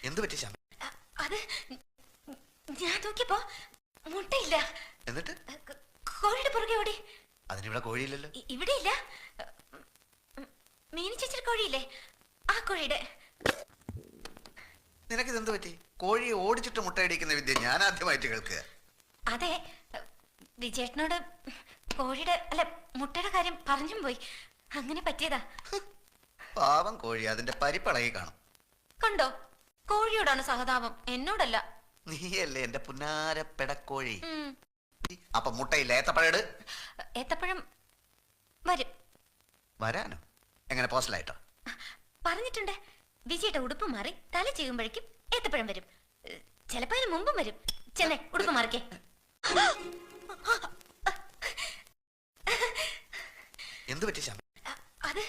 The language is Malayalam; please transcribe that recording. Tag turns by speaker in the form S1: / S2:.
S1: എന്ത് പറ്റി ശ്യാമ?
S2: അത് ഞാൻ നോക്കിയപ്പോ മുട്ടയില്ല.
S1: എന്നിട്ട്
S2: കോഴിയുടെ പുറകെ ഓടി.
S1: അതിനിവിടെ കോഴിയില്ലല്ലോ.
S2: ഇവിടെ ഇല്ല. മീനി ചേച്ചിയുടെ കോഴിയില്ലേ, ആ കോഴിയുടെ.
S1: നിനക്കിത് എന്ത് പറ്റി? കോഴിയെ ഓടിച്ചിട്ട് മുട്ടയടിക്കുന്ന വിദ്യ ഞാൻ ആദ്യമായിട്ട് കേൾക്കുക.
S2: അതെ, വിജയേട്ടനോട് കോഴിയുടെ അല്ല മുട്ടയുടെ കാര്യം പറഞ്ഞും പോയി, അങ്ങനെ പറ്റിയതാ.
S1: പാവം കോഴി അതിന്റെ പരിപ്പളകി കാണും.
S2: കണ്ടോ, കോഴിയോടാണ് സഹതാപം, എന്നോടല്ല.
S1: നീയല്ലേ എന്റെ പുന്നാര പെടക്കോഴി. അപ്പൊ മുട്ടയില്ല, ഏത്തപ്പഴട്.
S2: ഏത്തപ്പഴം വരും.
S1: വരാനോ? എങ്ങനെ പോസ്റ്റലായിട്ടോ?
S2: പറഞ്ഞിട്ടുണ്ട്. വിജയുടെ ഉടുപ്പ് മാറി തല ചെയ്യുമ്പോഴേക്കും ഏത്തപ്പഴം വരും. ചിലപ്പോ അതിന് മുമ്പും വരും. ചെന്നൈ ഉടുപ്പ് മാറിക്കേ.
S1: എന്ത് പറ്റി ശ്യാമ?
S2: അത്